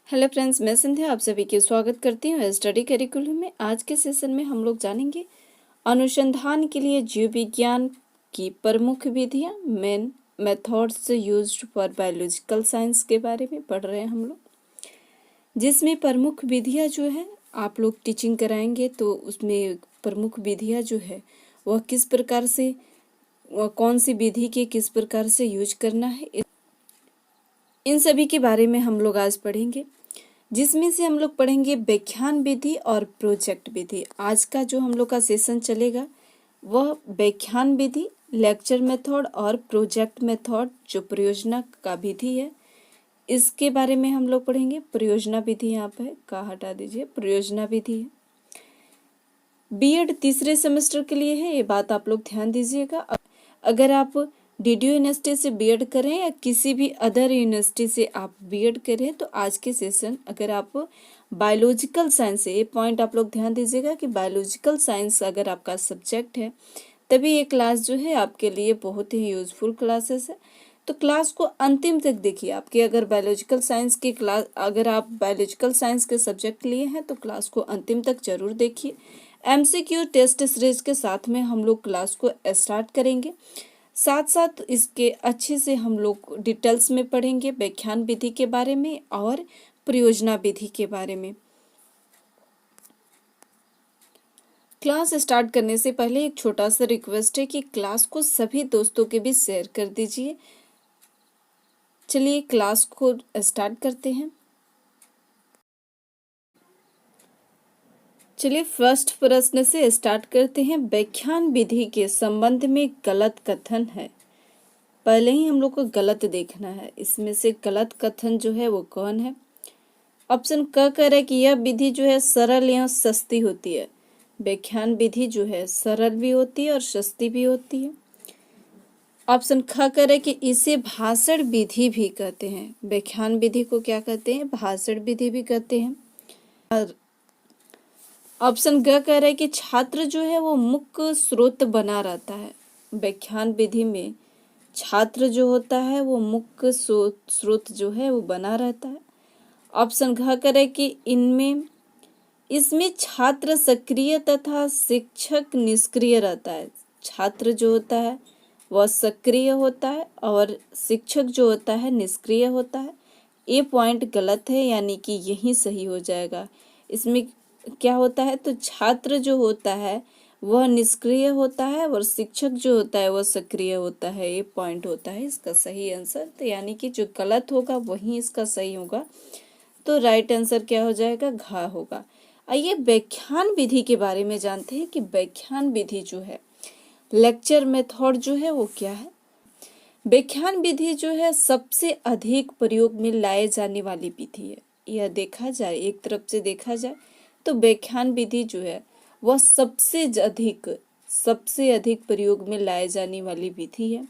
Hello friends, मैं संध्या आप सभी के स्वागत करती हूँ स्टडी करिकुलम में। आज के सेशन में हम लोग जानेंगे अनुसंधान के लिए जीव विज्ञान की प्रमुख विधियाँ, main methods used for biological science के बारे में पढ़ रहे हैं हम लोग, जिसमें प्रमुख विधियाँ जो है आप लोग टीचिंग कराएंगे तो उसमें प्रमुख विधियाँ जो है वह किस प्रकार से, वह कौन सी विधि के किस प्रकार से यूज करना है, इन सभी के बारे में हम लोग आज पढ़ेंगे। जिसमें से हम लोग पढ़ेंगे व्याख्यान विधि और प्रोजेक्ट विधि। आज का जो हम लोग का सेशन चलेगा वह व्याख्यान विधि, लेक्चर मेथड और प्रोजेक्ट मेथड जो परियोजना का विधि है इसके बारे में हम लोग पढ़ेंगे। परियोजना विधि यहाँ पे का हटा दीजिए, परियोजना विधि है। बीएड तीसरे सेमेस्टर के लिए है, ये बात आप लोग ध्यान दीजिएगा। अगर आप डीडीयू यूनिवर्सिटी से बीएड करें या किसी भी अदर यूनिवर्सिटी से आप बीएड करें तो आज के सेशन, अगर आप बायोलॉजिकल साइंस से, ये पॉइंट आप लोग ध्यान दीजिएगा कि बायोलॉजिकल साइंस अगर आपका सब्जेक्ट है तभी ये क्लास जो है आपके लिए बहुत ही यूजफुल क्लासेस है। तो क्लास को अंतिम तक देखिए। आपके अगर बायोलॉजिकल साइंस की क्लास, अगर आप बायोलॉजिकल साइंस के सब्जेक्ट लिए हैं तो क्लास को अंतिम तक जरूर देखिए। एमसीक्यू टेस्ट सीरीज के साथ में हम लोग क्लास को स्टार्ट करेंगे, साथ साथ इसके अच्छे से हम लोग डिटेल्स में पढ़ेंगे व्याख्यान विधि के बारे में और परियोजना विधि के बारे में। क्लास स्टार्ट करने से पहले एक छोटा सा रिक्वेस्ट है कि क्लास को सभी दोस्तों के बीच शेयर कर दीजिए। चलिए क्लास को स्टार्ट करते हैं। चलिए फर्स्ट प्रश्न से स्टार्ट करते हैं। व्याख्यान विधि के संबंध में गलत कथन है। पहले ही हम लोग को गलत देखना है, इसमें से गलत कथन जो है वो कौन है। ऑप्शन क कह रहा है कि यह विधि जो है सरल या सस्ती होती है। व्याख्यान विधि जो है सरल भी होती है और सस्ती भी होती है। ऑप्शन ख कह रहा है कि इसे भाषण विधि भी कहते हैं। व्याख्यान विधि को क्या कहते हैं? भाषण विधि भी कहते हैं। और ऑप्शन ग कह रहा है कि छात्र जो है वो मुख्य स्रोत बना रहता है। व्याख्यान विधि में छात्र जो होता है वो मुख्य स्रोत जो है वो बना रहता है। ऑप्शन घ कह रहा है कि इसमें छात्र सक्रिय तथा शिक्षक निष्क्रिय रहता है। छात्र जो होता है वह सक्रिय होता है और शिक्षक जो होता है निष्क्रिय होता है। ये पॉइंट गलत है, यानी कि यही सही हो जाएगा। इसमें क्या होता है, तो छात्र जो होता है वह निष्क्रिय होता है और शिक्षक जो होता है वह सक्रिय होता है। ये पॉइंट होता है इसका सही आंसर। तो यानी कि जो गलत होगा वही इसका सही होगा। तो राइट आंसर क्या हो जाएगा? घ होगा। आइए व्याख्यान विधि के बारे में जानते हैं कि व्याख्यान विधि जो है, लेक्चर मेथड जो है वो क्या है। व्याख्यान विधि जो है सबसे अधिक प्रयोग में लाए जाने वाली विधि है। यह देखा जाए, एक तरफ से देखा जाए तो व्याख्यान विधि जो है वह सबसे अधिक प्रयोग में लाए जाने वाली विधि है।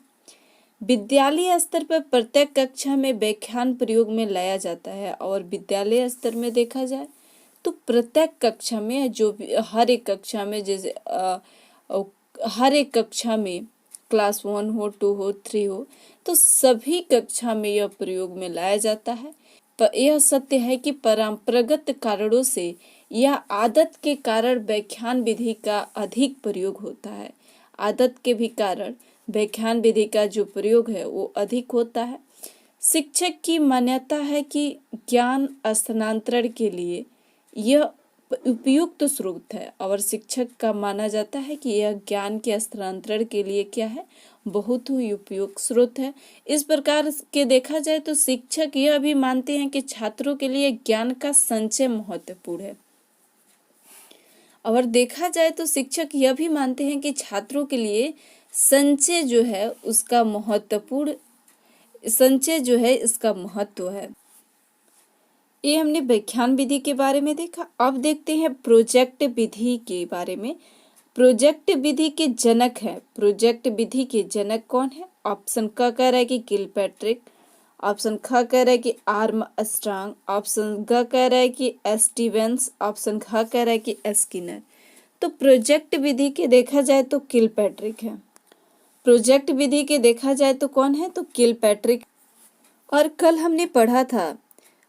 विद्यालय स्तर पर प्रत्येक कक्षा में व्याख्यान प्रयोग में लाया जाता है। और विद्यालय स्तर में देखा जाए तो प्रत्येक कक्षा में, जो भी हर एक कक्षा में, जैसे हर एक कक्षा में क्लास 1 हो, 2 हो, 3 हो, तो सभी कक्षा में यह प्रयोग में लाया जाता है। पर यह सत्य है कि परंपरागत कारणों से या आदत के कारण व्याख्यान विधि का अधिक प्रयोग होता है। आदत के भी कारण व्याख्यान विधि का जो प्रयोग है वो अधिक होता है। शिक्षक की मान्यता है कि ज्ञान स्थानांतरण के लिए यह उपयुक्त स्रोत है और शिक्षक का माना जाता है कि यह ज्ञान के स्थानांतरण के लिए क्या है, बहुत ही उपयुक्त स्रोत है। इस प्रकार के देखा जाए तो शिक्षक यह भी मानते हैं कि छात्रों के लिए ज्ञान का संचय महत्वपूर्ण है। और देखा जाए तो शिक्षक यह भी मानते हैं कि छात्रों के लिए संचय जो है उसका महत्वपूर्ण, संचय जो है इसका महत्व है। ये हमने व्याख्यान विधि के बारे में देखा। अब देखते हैं प्रोजेक्ट विधि के बारे में। प्रोजेक्ट विधि के जनक है। प्रोजेक्ट विधि के जनक कौन है? ऑप्शन क कह रहा है कि किलपैट्रिक, ऑप्शन ख कह रहा है कि आर्मस्ट्रांग, ऑप्शन ग कह रहा है कि स्टीवेंस, ऑप्शन घ कह रहा है कि स्किनर। तो प्रोजेक्ट विधि के देखा जाए तो किलपैट्रिक है। प्रोजेक्ट विधि के देखा जाए तो कौन है? तो किलपैट्रिक। और कल हमने पढ़ा था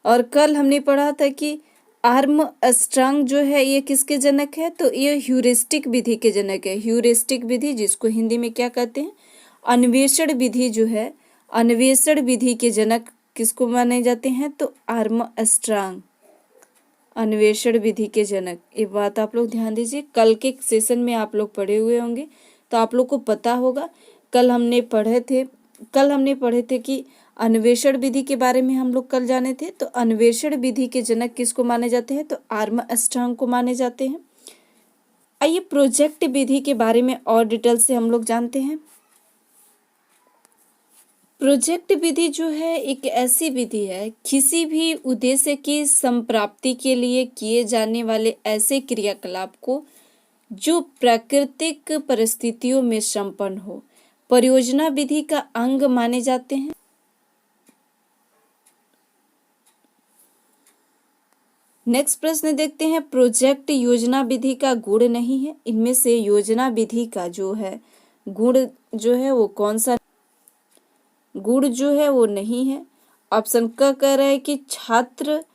और कल हमने पढ़ा था कि आर्म स्ट्रांग जो है ये किसके जनक है, तो ये ह्यूरिस्टिक विधि के जनक है। ह्यूरिस्टिक विधि जिसको हिंदी में क्या कहते हैं, अन्वेषण विधि जो है, अन्वेषण विधि के जनक किसको माने जाते हैं, तो आर्म स्ट्रांग, अन्वेषण विधि के जनक। ये बात आप लोग ध्यान दीजिए, कल के सेशन में आप लोग पढ़े हुए होंगे तो आप लोग को पता होगा। कल हमने पढ़े थे कि अन्वेषण विधि के बारे में हम लोग कल जाने थे। तो अन्वेषण विधि के जनक किसको माने जाते हैं, तो आर्म स्ट्रांग को माने जाते हैं। आइए प्रोजेक्ट विधि के बारे में और डिटेल से हम लोग जानते हैं। प्रोजेक्ट विधि जो है एक ऐसी विधि है, किसी भी उद्देश्य की संप्राप्ति के लिए किए जाने वाले ऐसे क्रियाकलाप को जो प्राकृतिक परिस्थितियों में संपन्न हो, परियोजना विधि का अंग माने जाते हैं। नेक्स्ट प्रश्न देखते हैं, प्रोजेक्ट योजना विधि का गुण नहीं है। इनमें से योजना विधि का जो है गुण जो है वो कौन सा गुण जो है वो नहीं है। ऑप्शन क कह रहा है कि छात्र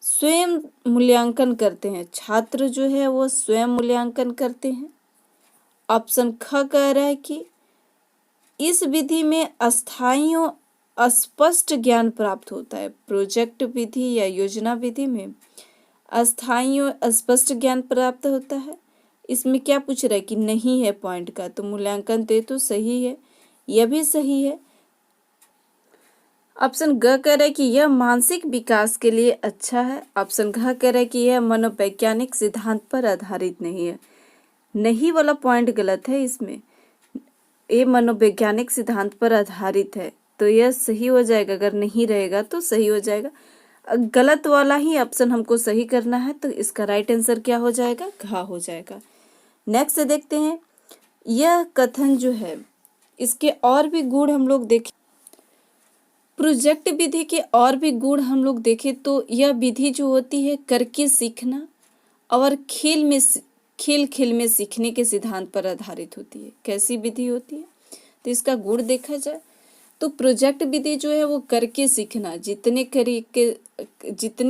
स्वयं मूल्यांकन करते हैं, छात्र जो है वो स्वयं मूल्यांकन करते हैं। ऑप्शन ख कह रहा है कि इस विधि में अस्थायी और स्पष्ट ज्ञान प्राप्त होता है। प्रोजेक्ट विधि या योजना विधि में अस्थायी और स्पष्ट ज्ञान प्राप्त होता है। इसमें क्या पूछ रहा है कि नहीं है पॉइंट का, तो मूल्यांकन तो सही है, यह भी सही है। ऑप्शन ग कह रहा है कि यह मानसिक विकास के लिए अच्छा है। ऑप्शन घ कह रहा है कि यह मनोवैज्ञानिक सिद्धांत पर आधारित नहीं है। नहीं वाला पॉइंट गलत है, इसमें ये मनोवैज्ञानिक सिद्धांत पर आधारित है, तो यह सही हो जाएगा। अगर नहीं रहेगा तो सही हो जाएगा, गलत वाला ही ऑप्शन हमको सही करना है, तो इसका राइट आंसर क्या हो जाएगा, घ हो जाएगा। नेक्स्ट देखते हैं, यह कथन जो है इसके और भी गुण हम लोग देखें, प्रोजेक्ट विधि के और भी गुण हम लोग देखें तो यह विधि जो होती है करके सीखना और खेल खेल में सीखने के सिद्धांत पर आधारित होती है। कैसी विधि होती है, तो इसका गुण देखा जाए तो प्रोजेक्ट विधि जो है वो करके सीखना, जितने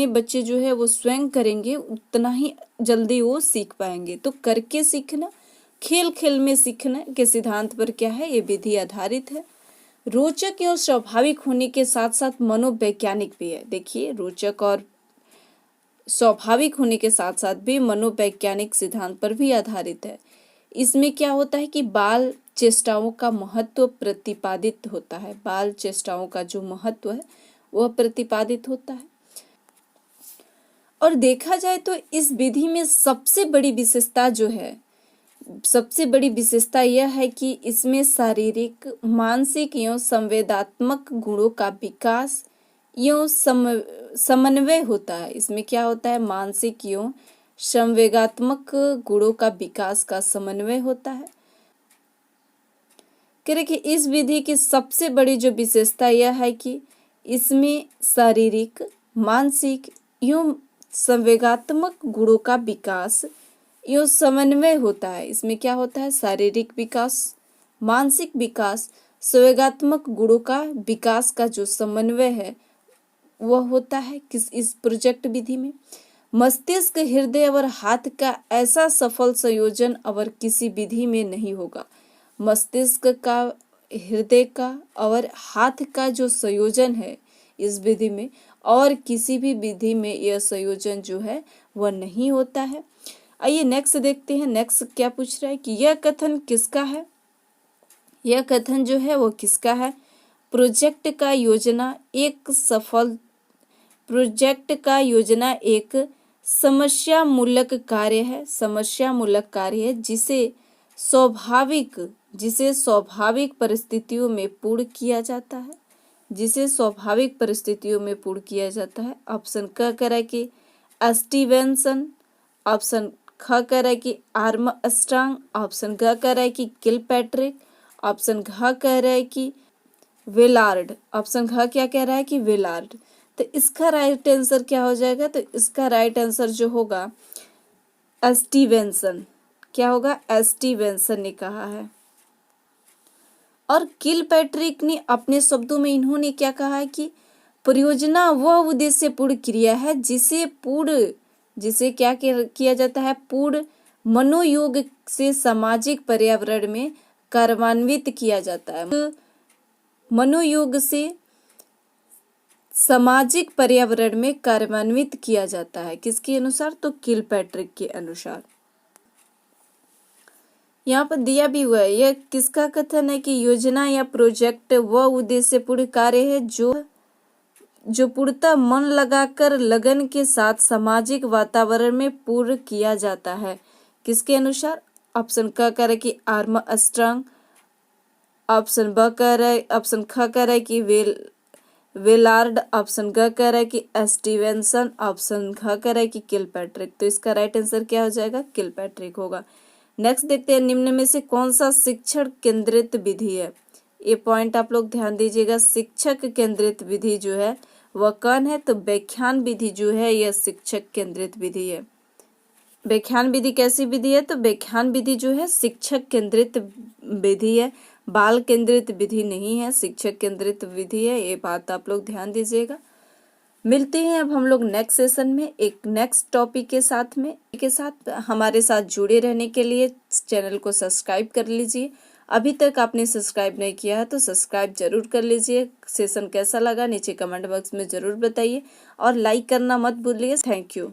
बच्चे जो है वो स्वयं करेंगे उतना ही जल्दी वो सीख पाएंगे। तो करके सीखना, खेल खेल में सीखने के सिद्धांत पर क्या है, ये विधि आधारित है। रोचक एवं स्वाभाविक होने के साथ साथ मनोवैज्ञानिक भी है। देखिए, रोचक और स्वाभाविक होने के साथ साथ भी मनोवैज्ञानिक सिद्धांत पर भी आधारित है। इसमें क्या होता है कि बाल चेष्टाओं का महत्व प्रतिपादित होता है, बाल चेष्टाओं का जो महत्व है वह प्रतिपादित होता है। और देखा जाए तो इस विधि में सबसे बड़ी विशेषता यह है कि इसमें शारीरिक, मानसिक एवं संवेदात्मक गुणों का विकास एवं समन्वय होता है। इसमें क्या होता है, मानसिक एवं संवेगात्मक गुणों का विकास का समन्वय होता है। कह रहे कि इस विधि की सबसे बड़ी जो विशेषता यह है कि इसमें शारीरिक, मानसिक एवं संवेगात्मक गुणों का विकास एवं समन्वय होता है। इसमें क्या होता है, शारीरिक विकास, मानसिक विकास, संवेगात्मक गुणों का विकास का जो समन्वय है वह होता है इस प्रोजेक्ट विधि में। मस्तिष्क, हृदय और हाथ का ऐसा सफल संयोजन और किसी विधि में नहीं होगा। मस्तिष्क का, हृदय का और हाथ का जो संयोजन है इस विधि में, और किसी भी विधि में यह संयोजन जो है वह नहीं होता है। आइए नेक्स्ट देखते हैं। नेक्स्ट क्या पूछ रहा है कि यह कथन किसका है, यह कथन जो है वो किसका है। प्रोजेक्ट का योजना एक समस्यामूलक कार्य है, जिसे स्वाभाविक परिस्थितियों में पूर्ण किया जाता है, ऑप्शन क कह रहा है कि स्टीवेंसन, ऑप्शन ख कह रहा है कि आर्म स्ट्रांग, ऑप्शन ग कह रहा है कि किलपैट्रिक, ऑप्शन घ कह रहा है कि वेलार्ड, ऑप्शन घ क्या कह रहा है कि वेलार्ड। तो इसका राइट आंसर क्या हो जाएगा, तो इसका राइट आंसर जो होगा स्टीवेंसन, क्या होगा, स्टीवेंसन ने कहा है। और किलपैट्रिक ने अपने शब्दों में इन्होंने क्या कहा है कि परियोजना वह उद्देश्यपूर्ण क्रिया है जिसे क्या किया जाता है, पूर्ण मनोयोग से सामाजिक पर्यावरण में कार्यान्वित किया जाता है। मनोयोग से सामाजिक पर्यावरण में कार्यान्वित किया जाता है, किसके अनुसार, तो किलपैट्रिक के अनुसार। यहाँ पर दिया भी हुआ है, यह किसका कथन है कि योजना या प्रोजेक्ट वह उद्देश्यपूर्ण कार्य है जो पूर्णतः मन लगाकर लगन के साथ सामाजिक वातावरण में पूर्ण किया जाता है, किसके अनुसार। ऑप्शन क कह रहा है कि आर्मस्ट्रांग, ऑप्शन ब कह रहा है, ऑप्शन ख कह रहा है कि वेलार्ड, ऑप्शन ग कह रहा है कि स्टीवेंसन, ऑप्शन घ कह रहा है कि किलपैट्रिक। तो इसका राइट आंसर क्या हो जाएगा, किलपैट्रिक होगा। नेक्स्ट देखते हैं, निम्न में से कौन सा शिक्षण केंद्रित विधि है। ये पॉइंट आप लोग ध्यान दीजिएगा, शिक्षक केंद्रित विधि जो है वह कौन है, तो व्याख्यान विधि जो है यह शिक्षक केंद्रित विधि है। व्याख्यान विधि कैसी विधि है, तो व्याख्यान विधि जो है शिक्षक केंद्रित विधि है, बाल केंद्रित विधि नहीं है, शिक्षक केंद्रित विधि है। ये बात आप लोग ध्यान दीजिएगा। मिलते हैं अब हम लोग नेक्स्ट सेशन में एक नेक्स्ट टॉपिक के साथ हमारे साथ जुड़े रहने के लिए चैनल को सब्सक्राइब कर लीजिए। अभी तक आपने सब्सक्राइब नहीं किया है तो सब्सक्राइब जरूर कर लीजिए। सेशन कैसा लगा नीचे कमेंट बॉक्स में जरूर बताइए और लाइक करना मत भूलिए। Thank you.